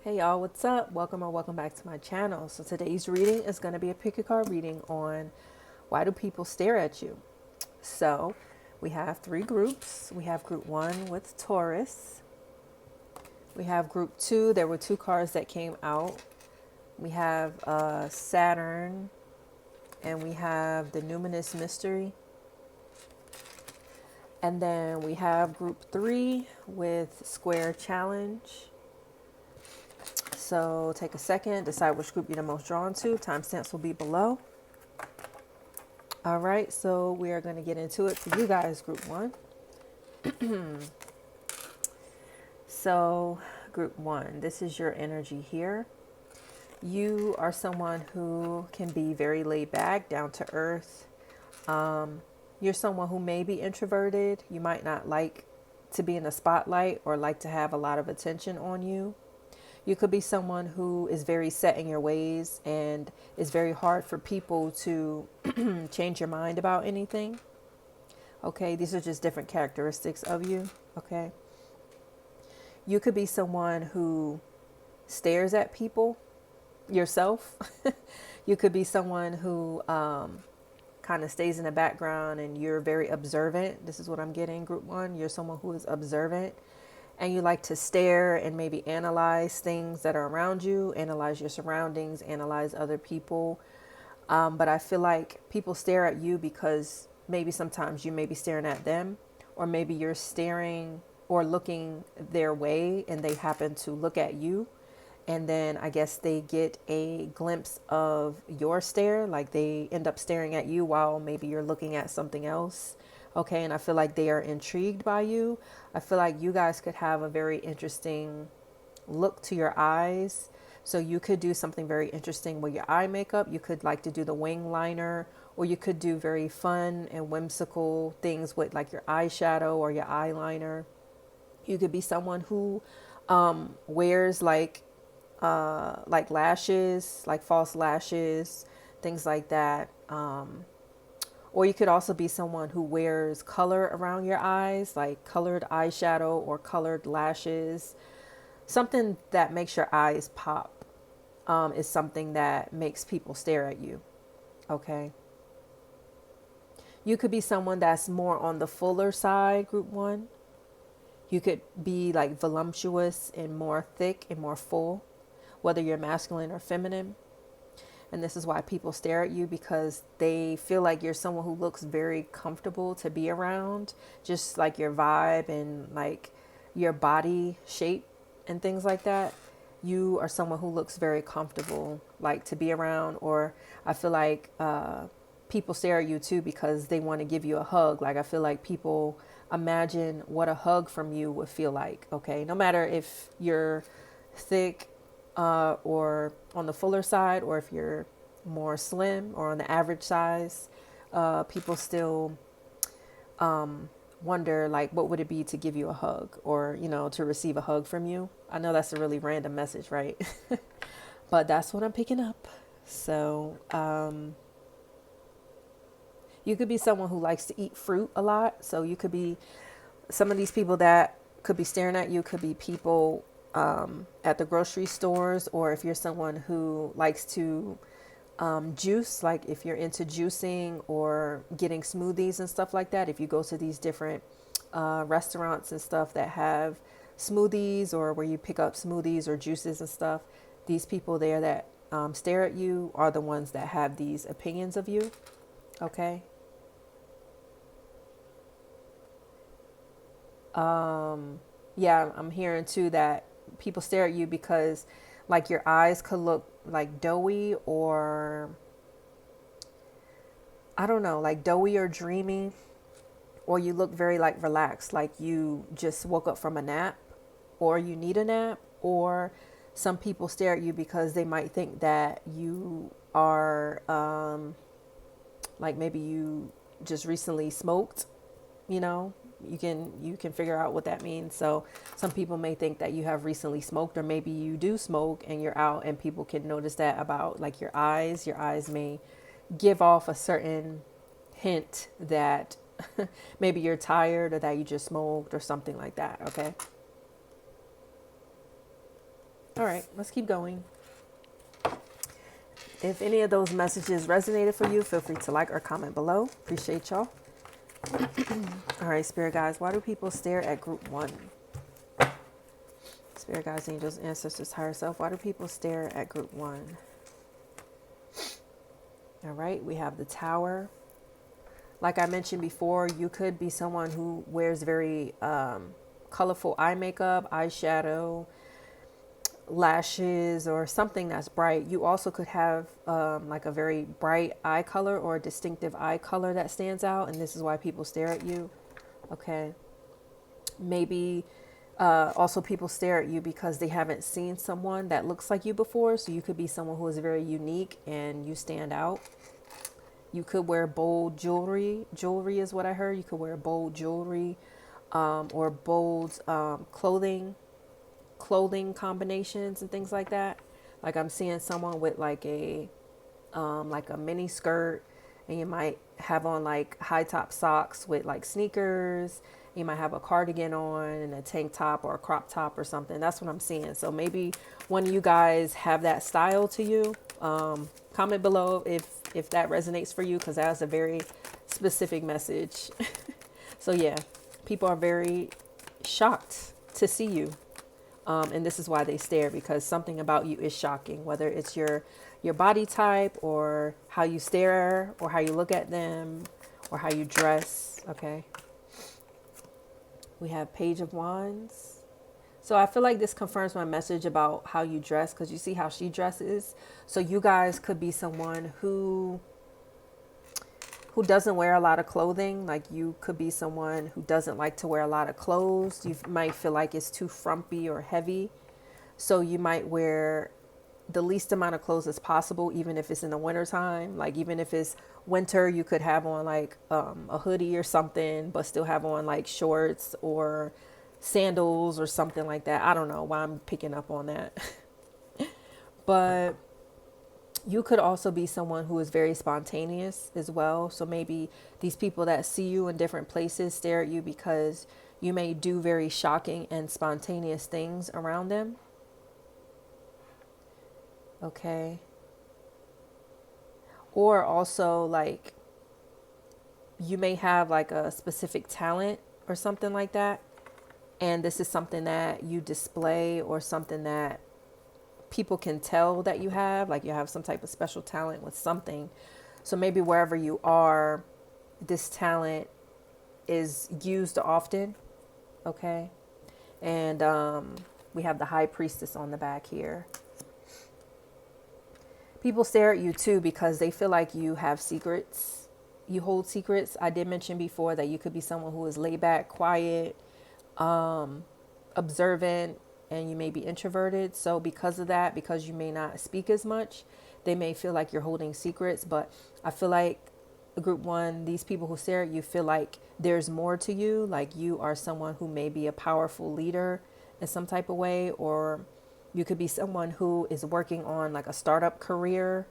Hey y'all, what's up? Welcome or welcome back to my channel. So today's reading is going to be a pick a card reading on why do people stare at you? So we have three groups. We have group one with Taurus. We have group two. There were two cards that came out. We have Saturn and we have the Numinous Mystery. And then we have group three with Square Challenge. So take a second, decide which group you're the most drawn to. Timestamps will be below. All right, so we are going to get into it for you guys, group one. So, group one, this is your energy here. You are someone who can be very laid back, down to earth. You're someone who may be introverted. You might not like to be in the spotlight or like to have a lot of attention on you. You could be someone who is very set in your ways and it's very hard for people to change your mind about anything. Okay, these are just different characteristics of you. Okay, you could be someone who stares at people yourself. You could be someone who kind of stays in the background and you're very observant. This is what I'm getting, group one. You're someone who is observant and you like to stare and maybe analyze things that are around you, analyze your surroundings, analyze other people. But I feel like people stare at you because maybe sometimes you may be staring at them, or maybe you're staring or looking their way and they happen to look at you. And then I guess they get a glimpse of your stare, like they end up staring at you while maybe you're looking at something else. Okay, and I feel like they are intrigued by you. I feel like you guys could have a very interesting look to your eyes. So you could do something very interesting with your eye makeup. You could like to do the wing liner, or you could do very fun and whimsical things with like your eyeshadow or your eyeliner. You could be someone who wears like lashes, like false lashes, things like that. Or you could also be someone who wears color around your eyes, like colored eyeshadow or colored lashes. Something that makes your eyes pop is something that makes people stare at you. Okay. You could be someone that's more on the fuller side, group one. You could be like voluptuous and more thick and more full, whether you're masculine or feminine. And this is why people stare at you, because they feel like you're someone who looks very comfortable to be around, just like your vibe and like your body shape and things like that. You are someone who looks very comfortable, like to be around. Or I feel like people stare at you too because they want to give you a hug. Like I feel like people imagine what a hug from you would feel like. Okay, no matter if you're thick or on the fuller side, or if you're more slim or on the average size, people still wonder like what would it be to give you a hug, or to receive a hug from you. I know that's a really random message, right? But that's what I'm picking up. So you could be someone who likes to eat fruit a lot. So you could be some of these people that could be staring at you could be people at the grocery stores, or if you're someone who likes to juice, like if you're into juicing or getting smoothies and stuff like that. If you go to these different restaurants and stuff that have smoothies, or where you pick up smoothies or juices and stuff, these people there that stare at you are the ones that have these opinions of you. Okay. Yeah, I'm hearing too that people stare at you because like your eyes could look like doughy, or I don't know, like doughy or dreamy, or you look very like relaxed, like you just woke up from a nap, or you need a nap. Or some people stare at you because they might think that you are like maybe you just recently smoked, you know. You can figure out what that means. So some people may think that you have recently smoked, or maybe you do smoke and you're out and people can notice that about like your eyes. Your eyes may give off a certain hint that maybe you're tired, or that you just smoked or something like that. Okay. All right, let's keep going. If any of those messages resonated for you, feel free to like or comment below. Appreciate y'all. All right, Spirit guides, why do people stare at group one? Spirit guides, angels, ancestors, higher self, why do people stare at group one? All right, we have the Tower. Like I mentioned before, you could be someone who wears very colorful eye makeup, eyeshadow, lashes, or something that's bright. You also could have like a very bright eye color or a distinctive eye color that stands out, and this is why people stare at you. Okay. Maybe also people stare at you because they haven't seen someone that looks like you before. So you could be someone who is very unique and you stand out. You could wear bold jewelry. Jewelry is what I heard. You could wear bold jewelry or bold clothing combinations and things like that. Like I'm seeing someone with like a mini skirt, and you might have on like high top socks with like sneakers. You might have a cardigan on and a tank top or a crop top or something. That's what I'm seeing. So maybe one of you guys have that style to you. Comment below if that resonates for you, because that's a very specific message. So yeah, people are very shocked to see you. And this is why they stare, because something about you is shocking, whether it's your body type or how you stare or how you look at them or how you dress. Okay. We have Page of Wands. So I feel like this confirms my message about how you dress, because you see how she dresses. So you guys could be someone who doesn't wear a lot of clothing. Like you could be someone who doesn't like to wear a lot of clothes. You might feel like it's too frumpy or heavy. So you might wear the least amount of clothes as possible, even if it's in the winter time. Like even if it's winter, you could have on like a hoodie or something, but still have on like shorts or sandals or something like that. I don't know why I'm picking up on that. But you could also be someone who is very spontaneous as well. So maybe these people that see you in different places stare at you because you may do very shocking and spontaneous things around them. Okay. Or also like you may have like a specific talent or something like that. And this is something that you display or something that people can tell that you have, like you have some type of special talent with something. So maybe wherever you are, this talent is used often. Okay. And we have the High Priestess on the back here. People stare at you too because they feel like you have secrets. You hold secrets. I did mention before that you could be someone who is laid back, quiet, observant, and you may be introverted. So because of that, because you may not speak as much, they may feel like you're holding secrets. But I feel like group one, these people who stare at you feel like there's more to you. Like you are someone who may be a powerful leader in some type of way, or you could be someone who is working on like a startup career,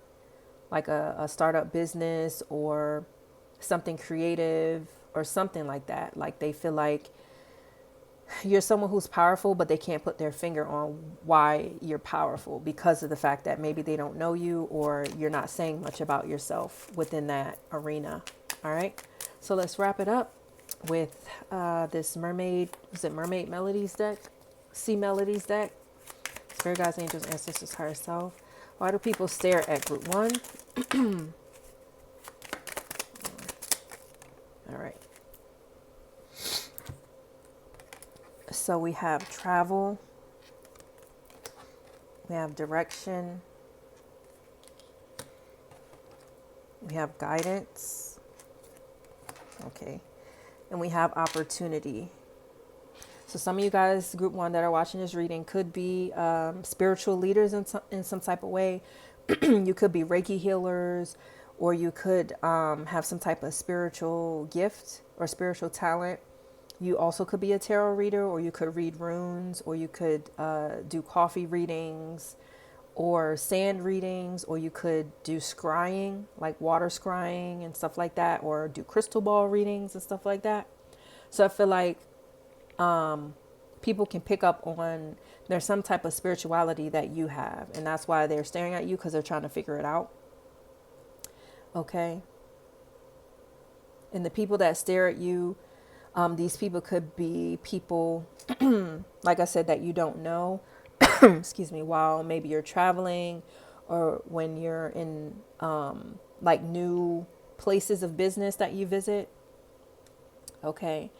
like a startup business or something creative or something like that. Like they feel like you're someone who's powerful, but they can't put their finger on why you're powerful because of the fact that maybe they don't know you or you're not saying much about yourself within that arena. All right. So let's wrap it up with this Mermaid Melodies deck? Sea Melodies deck. Spirit guides, angels, ancestors, higher self. Why do people stare at group one? All right. So we have travel, we have direction, we have guidance, okay, and we have opportunity. So some of you guys, group one, that are watching this reading could be spiritual leaders in some type of way. You could be Reiki healers, or you could have some type of spiritual gift or spiritual talent. You also could be a tarot reader, or you could read runes, or you could do coffee readings or sand readings, or you could do scrying, like water scrying and stuff like that, or do crystal ball readings and stuff like that. So I feel like people can pick up on there's some type of spirituality that you have, and that's why they're staring at you, because they're trying to figure it out. Okay. And the people that stare at you, these people could be people, like I said, that you don't know, excuse me, while maybe you're traveling or when you're in like new places of business that you visit. Okay.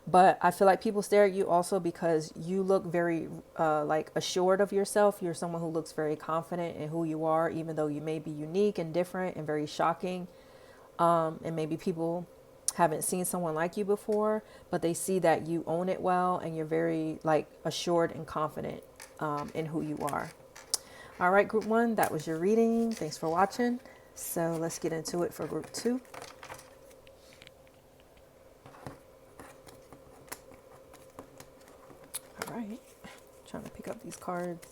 But I feel like people stare at you also because you look very like assured of yourself. You're someone who looks very confident in who you are, even though you may be unique and different and very shocking. And maybe people haven't seen someone like you before, but they see that you own it well and you're very like assured and confident in who you are. All right, group 1, that was your reading. Thanks for watching. So let's get into it for group 2. All right, trying to pick up these cards.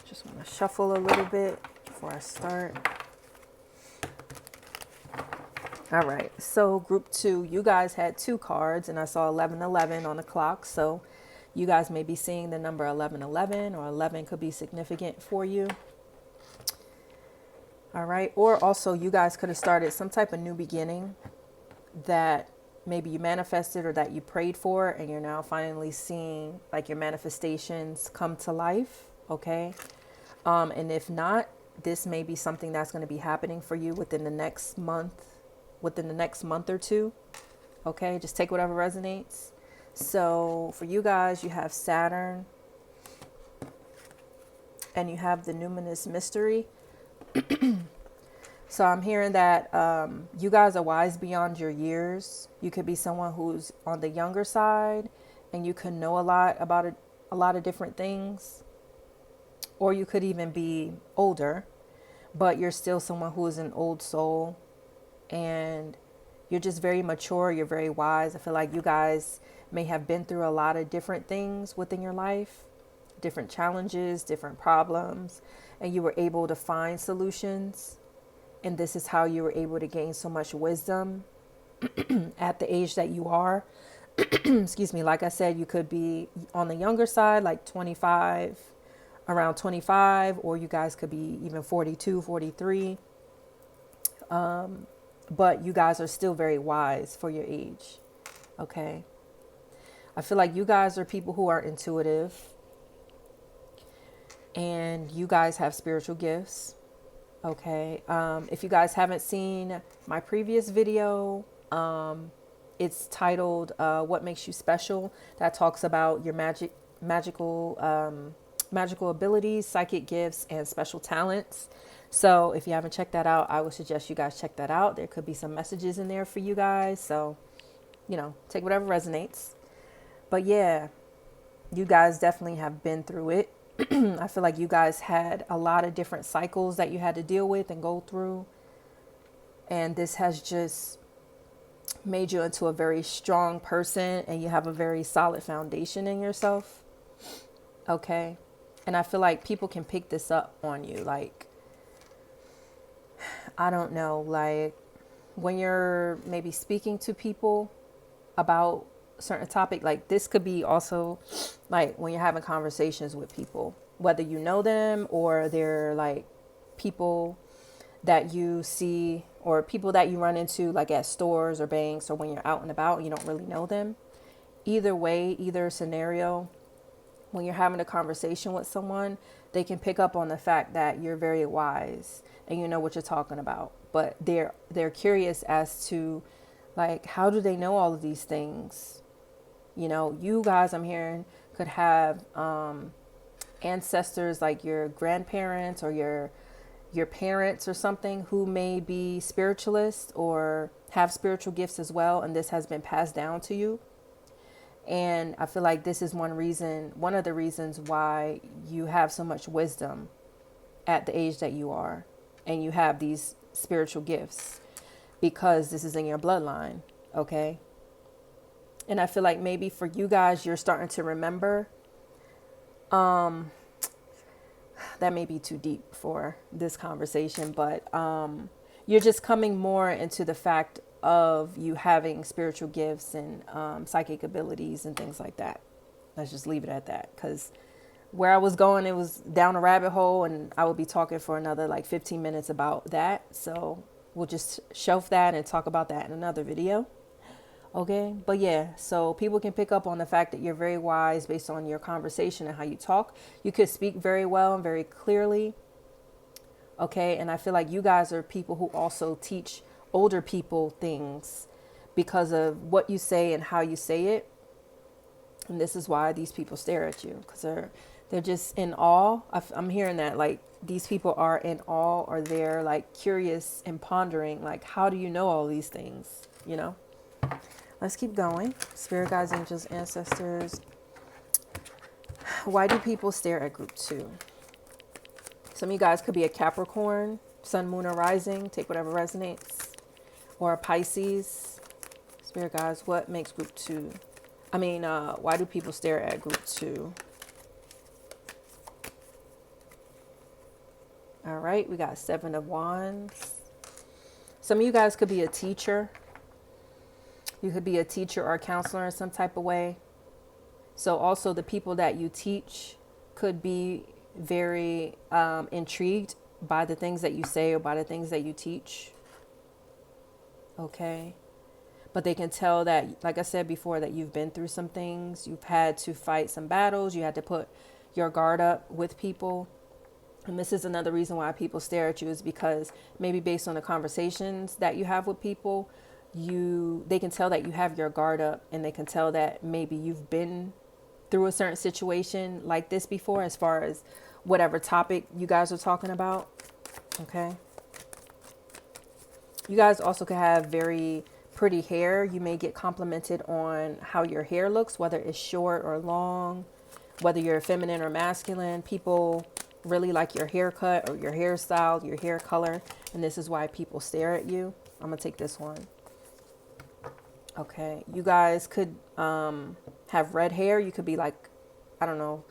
Just want to shuffle a little bit before I start. All right, so group 2, you guys had 2 cards and I saw 1111 on the clock. So you guys may be seeing the number 1111, or 11 could be significant for you. All right, or also you guys could have started some type of new beginning that maybe you manifested or that you prayed for, and you're now finally seeing like your manifestations come to life. Okay. And if not, this may be something that's going to be happening for you within the next month or two. Okay, just take whatever resonates. So for you guys, you have Saturn and you have the numinous mystery. So I'm hearing that you guys are wise beyond your years. You could be someone who's on the younger side and you can know a lot about a lot of different things. Or you could even be older, but you're still someone who is an old soul. And you're just very mature. You're very wise. I feel like you guys may have been through a lot of different things within your life, different challenges, different problems, and you were able to find solutions. And this is how you were able to gain so much wisdom at the age that you are. Excuse me. Like I said, you could be on the younger side, like 25, around 25, or you guys could be even 42, 43. But you guys are still very wise for your age. Okay. I feel like you guys are people who are intuitive and you guys have spiritual gifts. Okay. If you guys haven't seen my previous video, it's titled, What Makes You Special? That talks about your magical abilities, psychic gifts, and special talents. So if you haven't checked that out, I would suggest you guys check that out. There could be some messages in there for you guys. So, take whatever resonates. But yeah, you guys definitely have been through it. I feel like you guys had a lot of different cycles that you had to deal with and go through. And this has just made you into a very strong person, and you have a very solid foundation in yourself. Okay. And I feel like people can pick this up on you. Like, I don't know, like when you're maybe speaking to people about a certain topic, like this could be also like when you're having conversations with people, whether you know them or they're like people that you see or people that you run into like at stores or banks or when you're out and about and you don't really know them. Either way, either scenario, when you're having a conversation with someone, they can pick up on the fact that you're very wise and you know what you're talking about. But they're curious as to like, how do they know all of these things? You guys, I'm hearing, could have ancestors like your grandparents or your parents or something who may be spiritualists or have spiritual gifts as well. And this has been passed down to you. And I feel like this is one of the reasons why you have so much wisdom at the age that you are. And you have these spiritual gifts because this is in your bloodline. Okay. And I feel like maybe for you guys, you're starting to remember. That may be too deep for this conversation, but you're just coming more into the fact of you having spiritual gifts and psychic abilities and things like that. Let's just leave it at that, because where I was going, it was down a rabbit hole, and I would be talking for another like 15 minutes about that. So we'll just shelf that and talk about that in another video. Okay. But yeah, so people can pick up on the fact that you're very wise based on your conversation and how you talk. You could speak very well and very clearly. Okay. And I feel like you guys are people who also teach older people things because of what you say and how you say it. And this is why these people stare at you, because they're just in awe. I'm hearing that, like, these people are in awe, or they're like curious and pondering, like, how do you know all these things? You know? Let's keep going. Spirit guides, angels, ancestors. Why do people stare at group 2? Some of you guys could be a Capricorn, sun, moon, or rising. Take whatever resonates. Or a Pisces. Spirit guides, what makes group 2? Why do people stare at group 2? All right, we got 7 of Wands. Some of you guys could be a teacher. You could be a teacher or a counselor in some type of way. So also the people that you teach could be very intrigued by the things that you say or by the things that you teach. Okay. But they can tell that, like I said before, that you've been through some things. You've had to fight some battles. You had to put your guard up with people. And this is another reason why people stare at you, is because maybe based on the conversations that you have with people, they can tell that you have your guard up, and they can tell that maybe you've been through a certain situation like this before, as far as whatever topic you guys are talking about. Okay. You guys also could have very pretty hair. You may get complimented on how your hair looks, whether it's short or long, whether you're feminine or masculine. People really like your haircut or your hairstyle, your hair color, and this is why people stare at you. I'm gonna take this one. Okay, you guys could have red hair. You could be like, I don't know,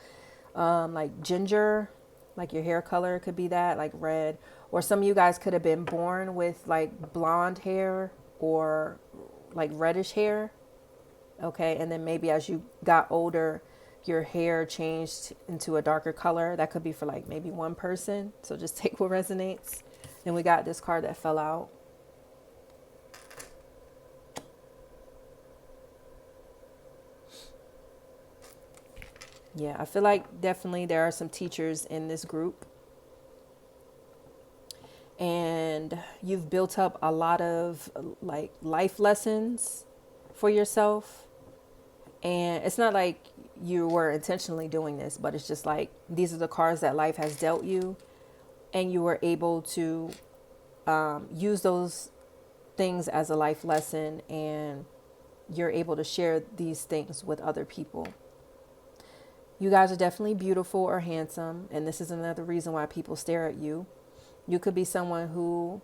like ginger, like your hair color could be that, like red. Or some of you guys could have been born with like blonde hair or like reddish hair. Okay, and then maybe as you got older, your hair changed into a darker color. That could be for like maybe one person. So just take what resonates. Then we got this card that fell out. Yeah, I feel like definitely there are some teachers in this group. And you've built up a lot of like life lessons for yourself. And it's not like you were intentionally doing this, but it's just like these are the cards that life has dealt you, and you were able to use those things as a life lesson, and you're able to share these things with other people. You guys are definitely beautiful or handsome, and this is another reason why people stare at you. You could be someone who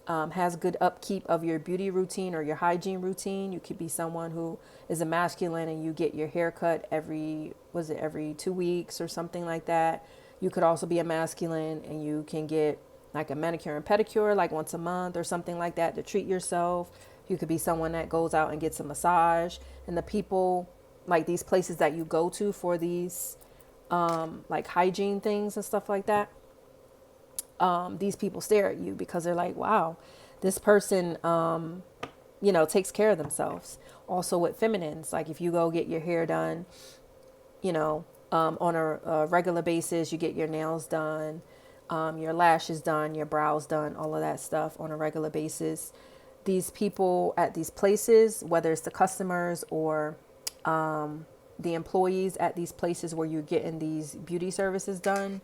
has good upkeep of your beauty routine or your hygiene routine. You could be someone who is a masculine and you get your hair cut every 2 weeks or something like that. You could also be a masculine and you can get like a manicure and pedicure like once a month or something like that to treat yourself. You could be someone that goes out and gets a massage. And the people, like these places that you go to for these like hygiene things and stuff like that, these people stare at you because they're like, wow, this person, takes care of themselves. Also with feminines, like if you go get your hair done, on a regular basis, you get your nails done, your lashes done, your brows done, all of that stuff on a regular basis. These people at these places, whether it's the customers or the employees at these places where you're getting these beauty services done,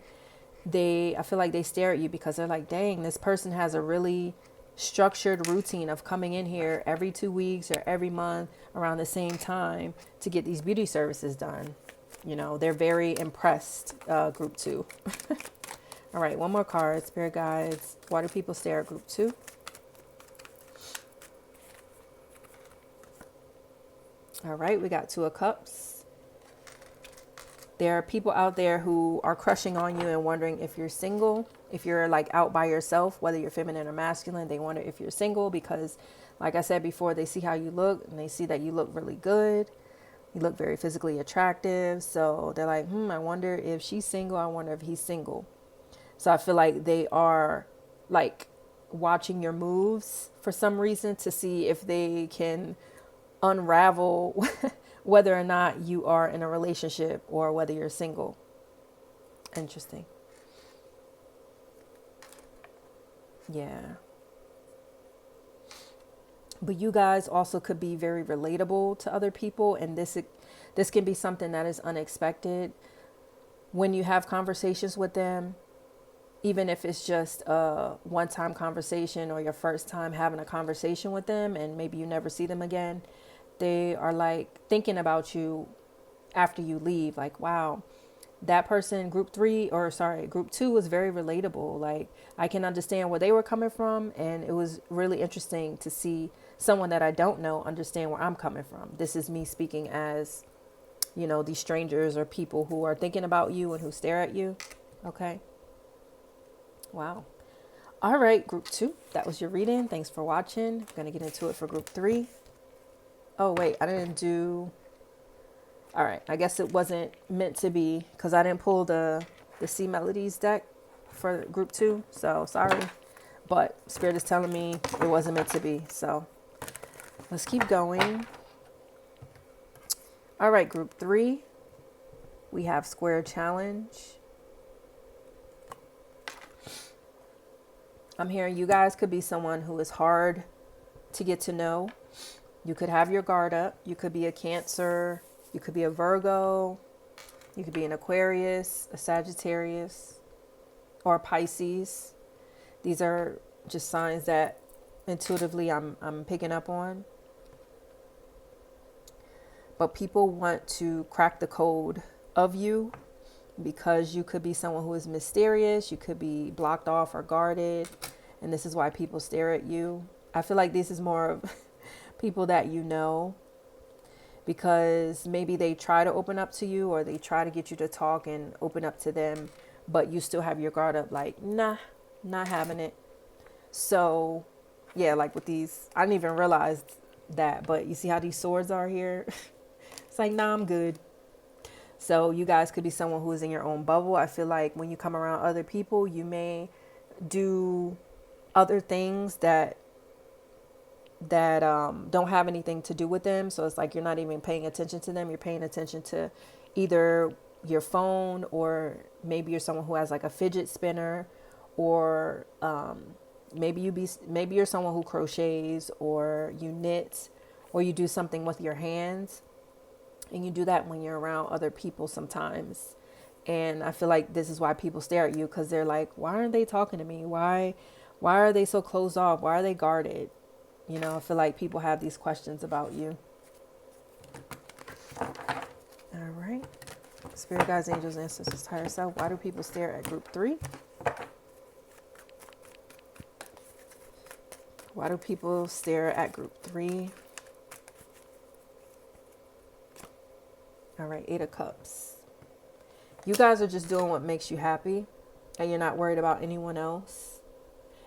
I feel like they stare at you because they're like, dang, this person has a really structured routine of coming in here every 2 weeks or every month around the same time to get these beauty services done. They're very impressed, group 2. All right, one more card. Spirit guides. Why do people stare at group 2? All right, we got 2 of Cups. There are people out there who are crushing on you and wondering if you're single, if you're like out by yourself, whether you're feminine or masculine. They wonder if you're single because Like I said before, they see how you look and they see that you look really good. You look very physically attractive. So they're like, I wonder if she's single. I wonder if he's single. So I feel like they are like watching your moves for some reason to see if they can unravel whether or not you are in a relationship or whether you're single. Interesting. Yeah. But you guys also could be very relatable to other people, and this can be something that is unexpected when you have conversations with them, even if it's just a one-time conversation or your first time having a conversation with them and maybe you never see them again. They are like thinking about you after you leave, like, wow, that person, group 2 was very relatable. Like, I can understand where they were coming from, and it was really interesting to see someone that I don't know understand where I'm coming from. This is me speaking as, these strangers or people who are thinking about you and who stare at you. Okay. Wow. All right, group 2, that was your reading. Thanks for watching. I'm going to get into it for group 3. Oh, wait, I didn't do... All right, I guess it wasn't meant to be because I didn't pull the C Melodies deck for group 2. So sorry, but Spirit is telling me it wasn't meant to be. So let's keep going. All right, group 3, we have Square Challenge. I'm hearing you guys could be someone who is hard to get to know. You could have your guard up. You could be a Cancer. You could be a Virgo. You could be an Aquarius, a Sagittarius, or a Pisces. These are just signs that intuitively I'm picking up on. But people want to crack the code of you because you could be someone who is mysterious. You could be blocked off or guarded. And this is why people stare at you. I feel like this is more of people that you know, because maybe they try to open up to you or they try to get you to talk and open up to them, but you still have your guard up like, nah, not having it. So yeah, like with these, I didn't even realize that, but you see how these swords are here? It's like, nah, I'm good. So you guys could be someone who is in your own bubble. I feel like when you come around other people, you may do other things that don't have anything to do with them. So it's like you're not even paying attention to them. You're paying attention to either your phone, or maybe you're someone who has like a fidget spinner, or maybe you're someone who crochets or you knit or you do something with your hands. And you do that when you're around other people sometimes. And I feel like this is why people stare at you, because they're like, why aren't they talking to me? Why are they so closed off? Why are they guarded? I feel like people have these questions about you. All right. Spirit guides, angels, ancestors, higher self. Why do people stare at group 3? Why do people stare at group 3? All right, 8 of Cups. You guys are just doing what makes you happy, and you're not worried about anyone else.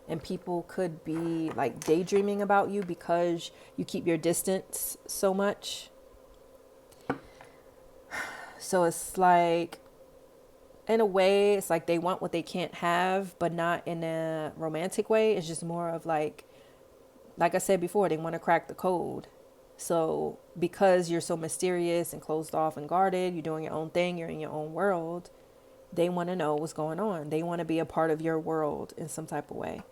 And people could be like daydreaming about you because you keep your distance so much. So it's like, in a way, it's like they want what they can't have, but not in a romantic way. It's just more of like I said before, they want to crack the code. So because you're so mysterious and closed off and guarded, you're doing your own thing, you're in your own world, they want to know what's going on. They want to be a part of your world in some type of way.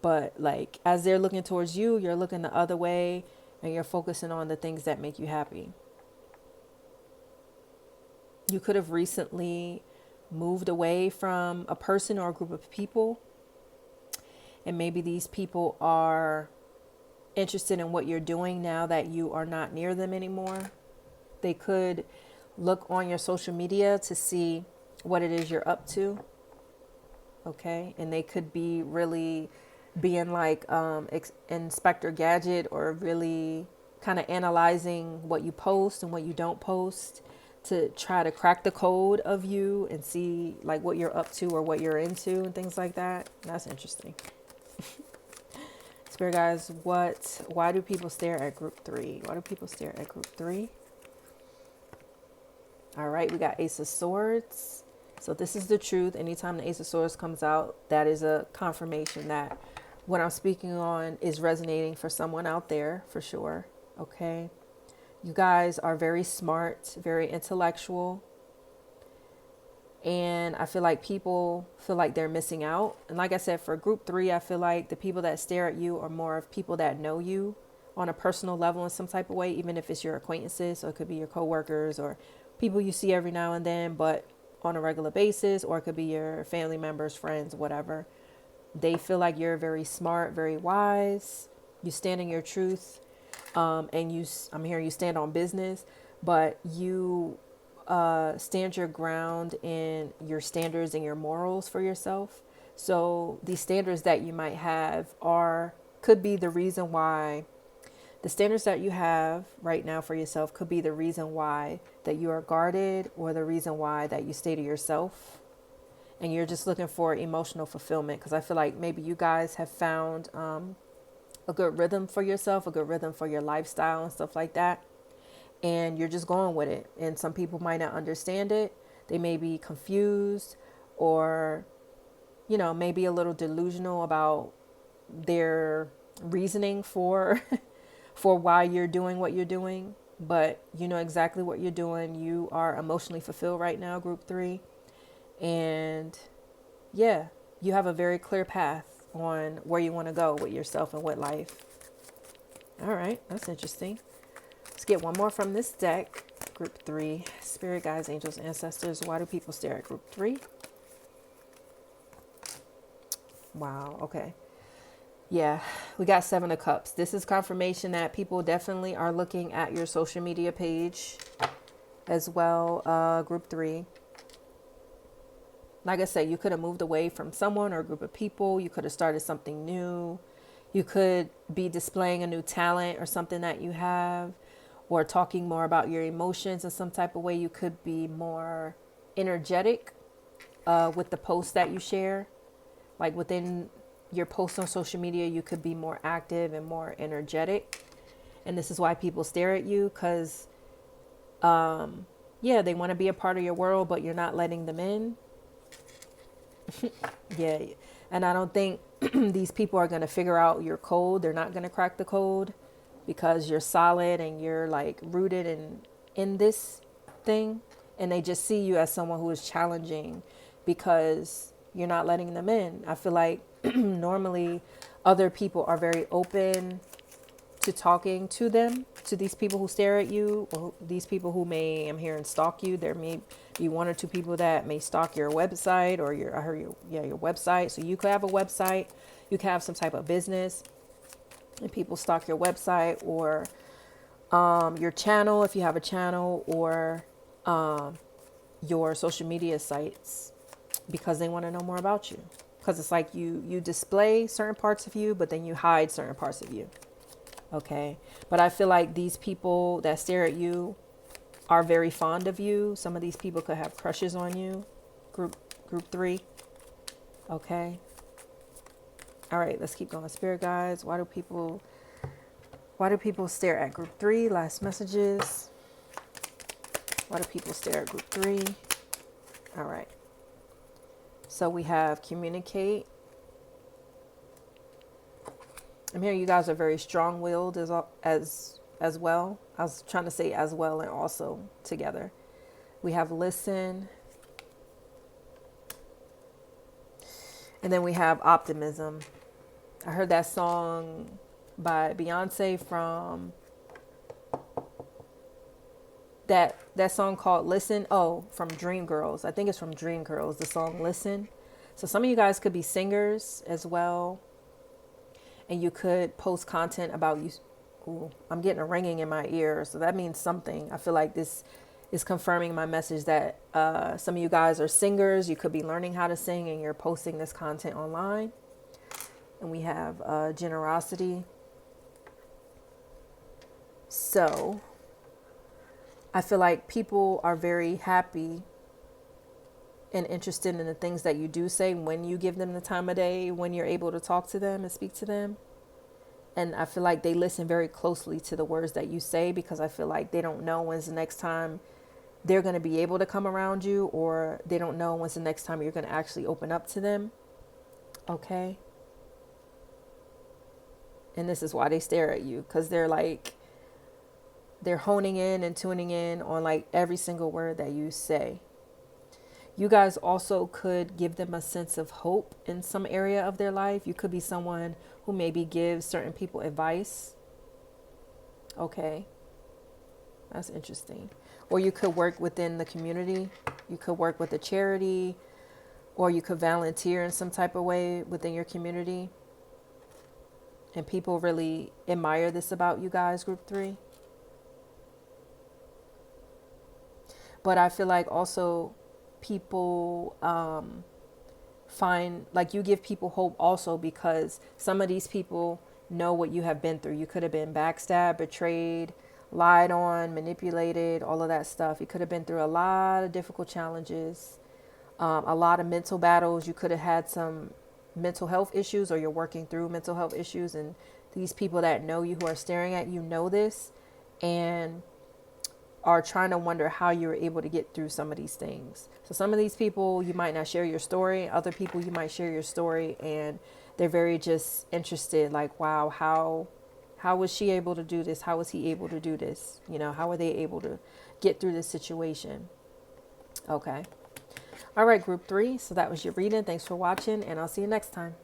But like, as they're looking towards you, you're looking the other way and you're focusing on the things that make you happy. You could have recently moved away from a person or a group of people. And maybe these people are interested in what you're doing now that you are not near them anymore. They could look on your social media to see what it is you're up to. Okay. And they could be really being like Inspector Gadget, or really kind of analyzing what you post and what you don't post to try to crack the code of you and see like what you're up to or what you're into and things like that. That's interesting. Spirit guys, why do people stare at group 3? Why do people stare at group 3? All right, we got Ace of Swords. So this is the truth. Anytime the Ace of Swords comes out, that is a confirmation that what I'm speaking on is resonating for someone out there, for sure. Okay. You guys are very smart, very intellectual. And I feel like people feel like they're missing out. And like I said, for group 3, I feel like the people that stare at you are more of people that know you on a personal level in some type of way, even if it's your acquaintances. So it could be your coworkers or people you see every now and then, but on a regular basis, or it could be your family members, friends, whatever. They feel like you're very smart, very wise. You stand in your truth. And I'm hearing you stand on business, but you stand your ground in your standards and your morals for yourself. So these standards that you might have could be the reason why the standards that you have right now for yourself could be the reason why that you are guarded, or the reason why that you stay to yourself and you're just looking for emotional fulfillment. Because I feel like maybe you guys have found a good rhythm for yourself, a good rhythm for your lifestyle and stuff like that. And you're just going with it. And some people might not understand it. They may be confused, or, maybe a little delusional about their reasoning for for why you're doing what you're doing. But you know exactly what you're doing. You are emotionally fulfilled right now, group 3. And yeah, you have a very clear path on where you want to go with yourself and with life. All right, that's interesting. Let's get one more from this deck. Group 3, Spirit Guides, Angels, Ancestors. Why do people stare at group 3? Wow, okay. Yeah, we got 7 of Cups. This is confirmation that people definitely are looking at your social media page as well, group 3. Like I said, you could have moved away from someone or a group of people. You could have started something new. You could be displaying a new talent or something that you have, or talking more about your emotions in some type of way. You could be more energetic with the posts that you share. Like within your posts on social media, you could be more active and more energetic. And this is why people stare at you, because, they want to be a part of your world, but you're not letting them in. Yeah. And I don't think these people are going to figure out your code. They're not going to crack the code, because you're solid and you're like rooted in this thing. And they just see you as someone who is challenging because you're not letting them in. I feel like normally other people are very open to talking to them, to these people who stare at you, or these people who may, I'm hearing, stalk you. There may be 1 or 2 people that may stalk your website, or your website. So you could have a website, you could have some type of business, and people stalk your website, or your channel, if you have a channel, or your social media sites, because they want to know more about you. Because it's like you display certain parts of you, but then you hide certain parts of you. Okay. But I feel like these people that stare at you are very fond of you. Some of these people could have crushes on you. Group 3. Okay. All right, let's keep going. Spirit guides, why do people stare at group 3? Last messages. Why do people stare at group 3? All right. So we have communicate. I'm hearing you guys are very strong-willed as well. I was trying to say as well and also together. We have listen. And then we have optimism. I heard that song by Beyonce from that song called Listen. Oh, from Dreamgirls. I think it's from Dreamgirls, the song Listen. So some of you guys could be singers as well. And you could post content about you. Ooh, I'm getting a ringing in my ear. So that means something. I feel like this is confirming my message that some of you guys are singers. You could be learning how to sing and you're posting this content online. And we have generosity. So I feel like people are very happy and interested in the things that you do say when you give them the time of day, when you're able to talk to them and speak to them. And I feel like they listen very closely to the words that you say, because I feel like they don't know when's the next time they're going to be able to come around you, or they don't know when's the next time you're going to actually open up to them. Okay. And this is why they stare at you, because they're honing in and tuning in on like every single word that you say. You guys also could give them a sense of hope in some area of their life. You could be someone who maybe gives certain people advice. Okay, that's interesting. Or you could work within the community. You could work with a charity, or you could volunteer in some type of way within your community. And people really admire this about you guys, group 3. But I feel like also people find, like, you give people hope also because some of these people know what you have been through. You could have been backstabbed, betrayed, lied on, manipulated, all of that stuff. You could have been through a lot of difficult challenges, a lot of mental battles. You could have had some mental health issues, or you're working through mental health issues, and these people that know you, who are staring at you, know this and are trying to wonder how you're able to get through some of these things. So some of these people, you might not share your story. Other people, you might share your story, and they're very just interested, like, wow, how was she able to do this? How was he able to do this? You know, how are they able to get through this situation? Okay. All right, group 3. So that was your reading. Thanks for watching, and I'll see you next time.